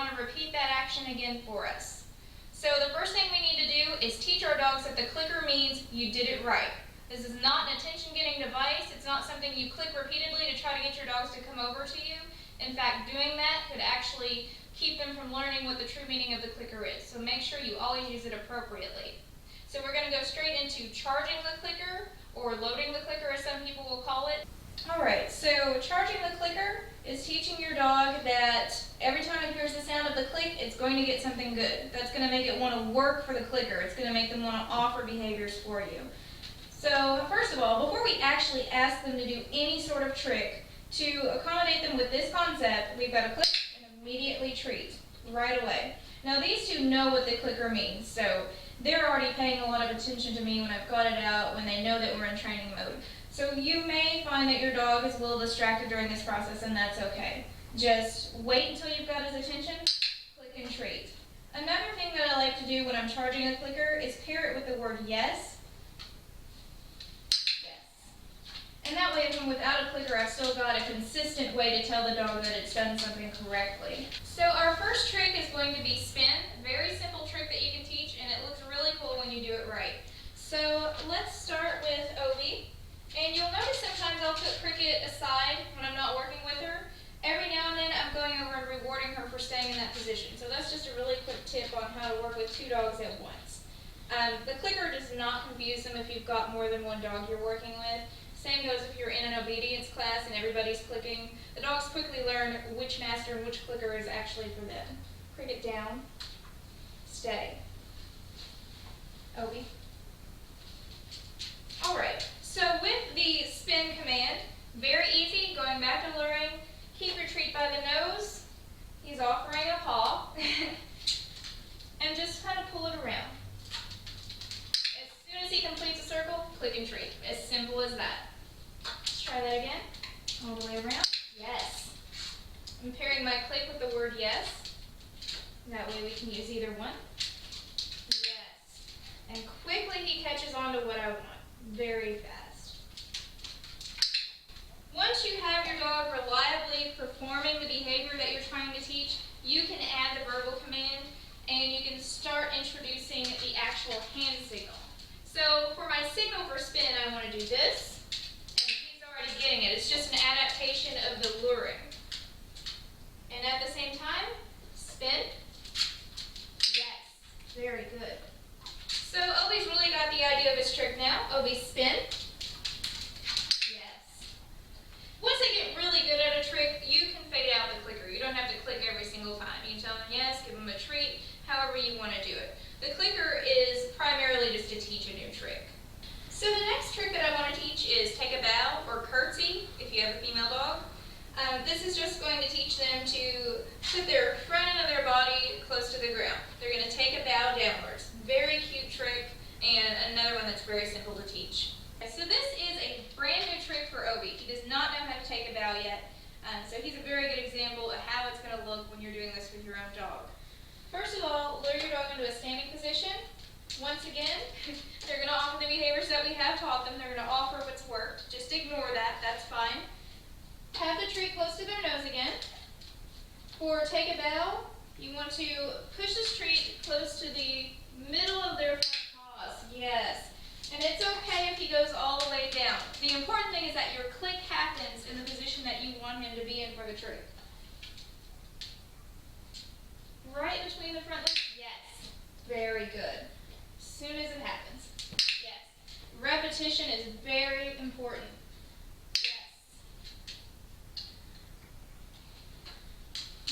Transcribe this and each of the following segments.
want to repeat that action again for us. So the first thing we need to do is teach our dogs that the clicker means you did it right. This is not an attention-getting device. It's not something you click repeatedly to try to get your dogs to come over to you. In fact, doing that could actually keep them from learning what the true meaning of the clicker is. So make sure you always use it appropriately. So we're going to go straight into charging the clicker, or loading the clicker as some people will call it. Alright, so charging the clicker is teaching your dog that every time it hears the sound of the click, it's going to get something good. That's going to make it want to work for the clicker. It's going to make them want to offer behaviors for you. So first of all, before we actually ask them to do any sort of trick, to accommodate them with this concept, we've got to click and immediately treat right away. Now these two know what the clicker means, so they're already paying a lot of attention to me when I've got it out, when they know that we're in training mode. So you may find that your dog is a little distracted during this process, and that's okay. Just wait until you've got his attention, click and treat. Another thing that I like to do when I'm charging a clicker is pair it with the word yes. Yes. And that way, even without a clicker, I've still got a consistent way to tell the dog that it's done something correctly. So our first trick is going to be spin. A very simple trick that you can teach, and it looks really cool when you do it right. So let's start with Obi. And you'll notice sometimes I'll put Cricket aside when I'm not working with her. Every now and then I'm going over and rewarding her for staying in that position. So that's just a really quick tip on how to work with two dogs at once. The clicker does not confuse them if you've got more than one dog you're working with. Same goes if you're in an obedience class and everybody's clicking. The dogs quickly learn which master and which clicker is actually for them. Cricket down, steady. Obi. Alright. So with the spin command, very easy, going back to luring, keep your treat by the nose, he's offering a paw, and just kind of pull it around. As soon as he completes a circle, click and treat. As simple as that. Let's try that again, all the way around. Yes. I'm pairing my click with the word yes. That way we can use either one. Yes. And quickly he catches on to what I want. Very fast. Once you have your dog reliably performing the behavior that you're trying to teach, you can add the verbal command and you can start introducing the actual hand signal. So for my signal for spin, I want to do this, and he's already getting it. It's just an adaptation of the luring. And at the same time, spin. Yes, very good. So Obi's really got the idea of his trick now. Obi, spin. Once they get really good at a trick, you can fade out the clicker. You don't have to click every single time. You can tell them yes, give them a treat, however you want to do it. The clicker is primarily just to teach a new trick. So the next trick that I want to teach is take a bow or curtsy if you have a female dog. This is just going to teach them to put their front end of their body close to the ground. They're going to take a bow downwards. Very cute trick, and another one that's very simple to teach. So this is a brand new trick for Obi. He does not know how to take a bow yet, so he's a very good example of how it's going to look when you're doing this with your own dog. First of all, lure your dog into a standing position. Once again, they're going to offer the behaviors that we have taught them. They're going to offer what's worked. Just ignore that. That's fine. Have the treat close to their nose again. For take a bow, you want to push this treat close to the middle of their front paws. Yes. And it's okay if he goes all the way down. The important thing is that your click happens in the position that you want him to be in for the trick. Right between the front legs? Yes. Very good. As soon as it happens. Yes. Repetition is very important. Yes.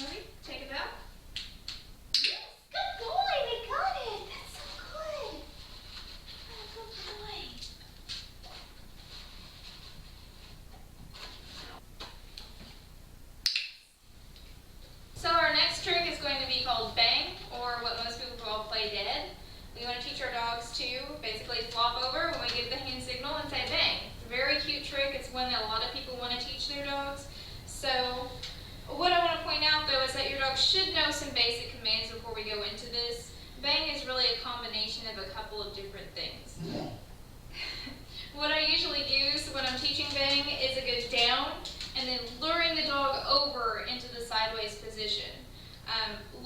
Ready? Take a bow. Yes. Good boy. We got it. That's so good. So our next trick is going to be called bang, or what most people call play dead. We want to teach our dogs to basically flop over when we give the hand signal and say bang. It's a very cute trick. It's one that a lot of people want to teach their dogs. So what I want to point out though is that your dog should know some basic commands before we go into this. Bang is really a combination of a couple of different things. What I usually do, so when I'm teaching bang, is it goes down and then luring the dog over into the sideways position.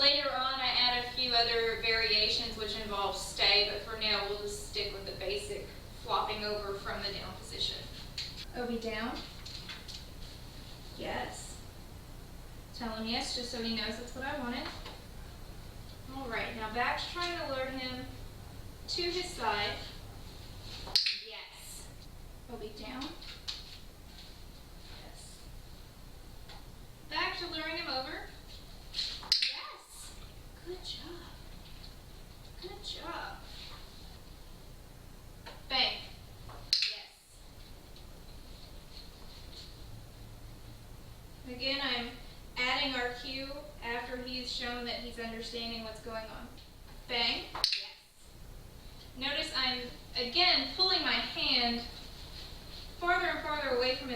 Later on, I add a few other variations which involve stay, but for now, we'll just stick with the basic flopping over from the down position. Obi down. Yes. Tell him yes, just so he knows that's what I wanted. All right, now back to trying to lure him to his side. Yes. Obi down. Yes. Back to luring him over. Yes. Good job. Good job. Bang. Yes. Again, I'm adding our cue after he's shown that he's understanding what's going on. Bang. Yes. Notice I'm, again, pulling my hand farther and farther away from his